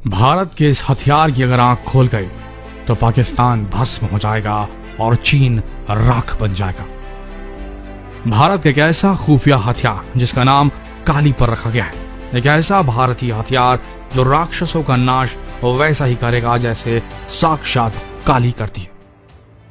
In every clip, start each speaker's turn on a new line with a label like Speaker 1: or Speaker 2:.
Speaker 1: भारत के इस हथियार की अगर आंख खोल गई तो पाकिस्तान भस्म हो जाएगा और चीन राख बन जाएगा। भारत का एक ऐसा खुफिया हथियार जिसका नाम काली पर रखा गया है, एक ऐसा भारतीय हथियार जो राक्षसों का नाश वैसा ही करेगा जैसे साक्षात काली करती है।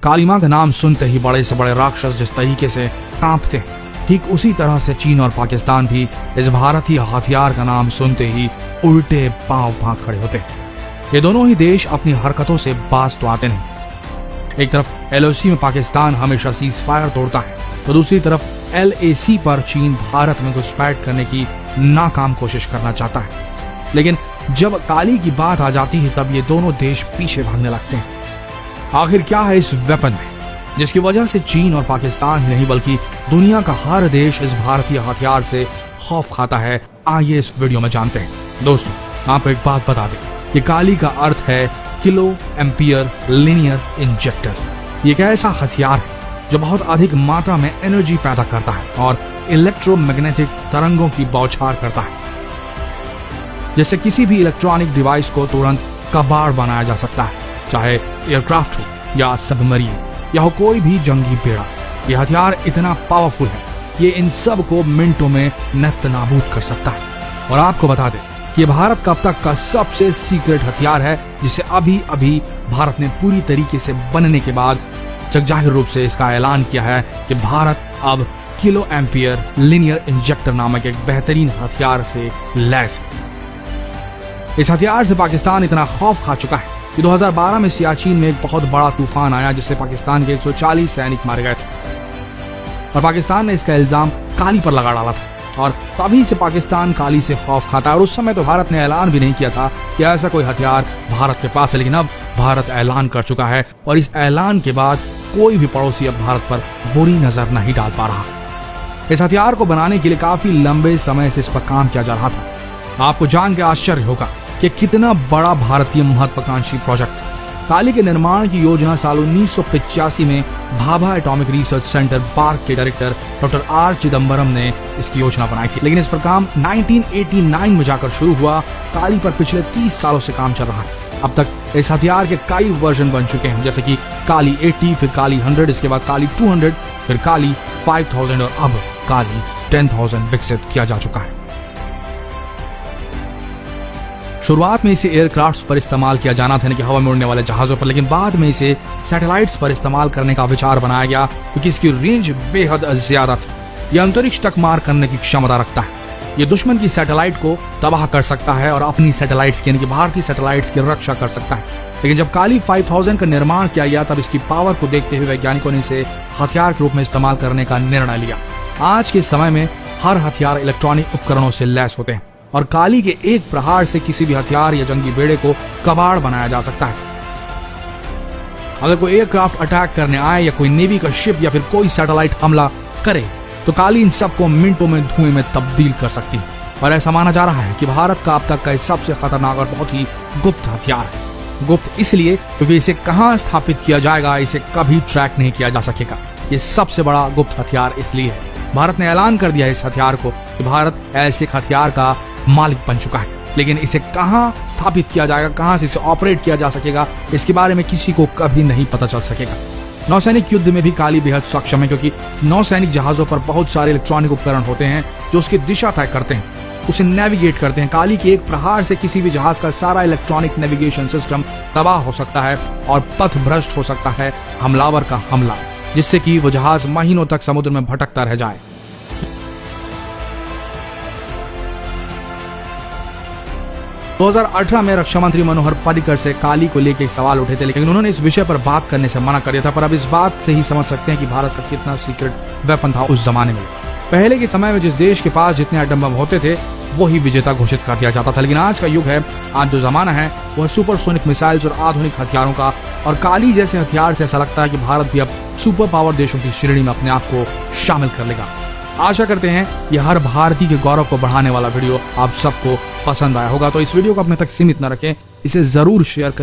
Speaker 1: काली मां का नाम सुनते ही बड़े से बड़े राक्षस जिस तरीके से कांपते हैं, ठीक उसी तरह से चीन और पाकिस्तान भी इस भारतीय हथियार का नाम सुनते ही उल्टे पांव खड़े होते हैं। ये दोनों ही देश अपनी हरकतों से बाज तो आते नहीं। एक तरफ LOC में पाकिस्तान हमेशा सीज फायर तोड़ता है, तो दूसरी तरफ LAC पर चीन भारत में घुसपैठ करने की नाकाम कोशिश करना चाहता है। लेकिन जब काली की बात आ जाती है तब ये दोनों देश पीछे भागने लगते हैं। आखिर क्या है इस वेपन में जिसकी वजह से चीन और पाकिस्तान ही नहीं बल्कि दुनिया का हर देश इस भारतीय हथियार से खौफ खाता है? आइए इस वीडियो में जानते हैं। दोस्तों, आपको एक बात बता दें कि काली का अर्थ है किलो एम्पियर लीनियर इंजेक्टर। ये एक ऐसा हथियार है जो बहुत अधिक मात्रा में एनर्जी पैदा करता है और इलेक्ट्रोमैग्नेटिक तरंगों की बौछार करता है, जिससे किसी भी इलेक्ट्रॉनिक डिवाइस को तुरंत कबाड़ बनाया जा सकता है, चाहे एयरक्राफ्ट हो या सबमरीन या हो कोई भी जंगी बेड़ा। यह हथियार इतना पावरफुल है कि इन सब को मिनटों में नस्त नाबूद कर सकता है। और आपको बता दें कि ये भारत का अब तक का सबसे सीक्रेट हथियार है, जिसे अभी अभी भारत ने पूरी तरीके से बनने के बाद जगजाहिर रूप से इसका ऐलान किया है कि भारत अब किलो एम्पियर लीनियर इंजेक्टर नामक एक बेहतरीन हथियार से लैस है। इस हथियार से पाकिस्तान इतना खौफ खा चुका है कि 2012 में सियाचिन में एक बहुत बड़ा तूफान आया जिससे पाकिस्तान के 140 सैनिक मारे गए थे और पाकिस्तान ने इसका इल्जाम काली पर लगा डाला था और तभी से पाकिस्तान काली से खौफ खाता है। और उस समय तो भारत ने ऐलान भी नहीं किया था कि ऐसा कोई हथियार भारत के पास है, लेकिन अब भारत ऐलान कर चुका है और इस ऐलान के बाद कोई भी पड़ोसी अब भारत पर बुरी नजर नहीं डाल पा रहा। इस हथियार को बनाने के लिए काफी लंबे समय से इस पर काम किया जा रहा था। आपको जान के आश्चर्य होगा कि कितना बड़ा भारतीय महत्वाकांक्षी प्रोजेक्ट था। काली के निर्माण की योजना साल 1985 में Bhabha atomic research centre bark के डायरेक्टर डॉक्टर R चिदम्बरम ने इसकी योजना बनाई थी, लेकिन इस पर काम 1989 में जाकर शुरू हुआ। काली पर पिछले 30 सालों से काम चल रहा है। अब तक इस हथियार के कई वर्जन बन चुके हैं, जैसे कि काली 80, फिर काली 100, इसके बाद काली 200, फिर काली 5000 और अब काली 10,000 विकसित किया जा चुका है। शुरुआत में इसे एयरक्राफ्ट्स पर इस्तेमाल किया जाना था, यानी कि हवा में उड़ने वाले जहाजों पर, लेकिन बाद में इसे सैटेलाइट्स पर इस्तेमाल करने का विचार बनाया गया क्योंकि इसकी रेंज बेहद ज्यादा थी। यह अंतरिक्ष तक मार करने की क्षमता रखता है। यह दुश्मन की सैटेलाइट को तबाह कर सकता है और अपनी सैटेलाइट्स की यानी कि भारतीय सैटेलाइट्स की रक्षा कर सकता है। लेकिन जब काली 5000 का निर्माण किया गया तब इसकी पावर को देखते हुए वैज्ञानिकों ने इसे हथियार के रूप में इस्तेमाल करने का निर्णय लिया। आज के समय में हर हथियार इलेक्ट्रॉनिक उपकरणों से लैस होते हैं और काली के एक प्रहार से किसी भी हथियार या जंगी बेड़े को कबाड़ बनाया जा सकता है। अगर कोई एयरक्राफ्ट अटैक करने आए या कोई नेवी का शिप या फिर कोई सैटेलाइट हमला करे तो काली इन सबको मिनटों में धुएं में तब्दील कर सकती है। और ऐसा माना जा रहा है कि भारत का अब तक का सबसे खतरनाक और बहुत ही गुप्त हथियार है। गुप्त इसलिए क्योंकि इसे कहां स्थापित किया जाएगा इसे कभी ट्रैक नहीं किया जा सकेगा। ये सबसे बड़ा गुप्त हथियार इसलिए है। भारत ने ऐलान कर दिया है इस हथियार को कि भारत ऐसे हथियार का मालिक बन चुका है, लेकिन इसे कहां स्थापित किया जाएगा, कहां से इसे ऑपरेट किया जा सकेगा, इसके बारे में किसी को कभी नहीं पता चल सकेगा। नौसैनिक युद्ध में भी काली बेहद सक्षम है क्योंकि नौसैनिक जहाजों पर बहुत सारे इलेक्ट्रॉनिक उपकरण होते हैं जो उसकी दिशा तय करते हैं, उसे नेविगेट करते हैं। काली के एक प्रहार से किसी भी जहाज का सारा इलेक्ट्रॉनिक नेविगेशन सिस्टम तबाह हो सकता है और पथ भ्रष्ट हो सकता है हमलावर का हमला, जिससे कि वो जहाज महीनों तक समुद्र में भटकता रह जाए। 2018 में रक्षा मंत्री मनोहर पर्रिकर से काली को लेकर एक सवाल उठे थे, लेकिन उन्होंने इस विषय पर बात करने से मना कर दिया था। पर अब इस बात से ही समझ सकते हैं कि भारत का कितना सीक्रेट वेपन था उस जमाने में। पहले के समय में जिस देश के पास जितने एटम बम होते थे वही विजेता घोषित कर दिया जाता था, लेकिन आज का युग है, आज जो जमाना है वह सुपरसोनिक मिसाइल्स और आधुनिक हथियारों का। और काली जैसे हथियार से ऐसा लगता है कि भारत भी अब सुपर पावर देशों की श्रेणी में अपने आप को शामिल कर लेगा। आशा करते हैं ये हर भारतीय के गौरव को बढ़ाने वाला वीडियो आप सबको पसंद आया होगा। तो इस वीडियो को अपने तक सीमित न रखें, इसे जरूर शेयर करें।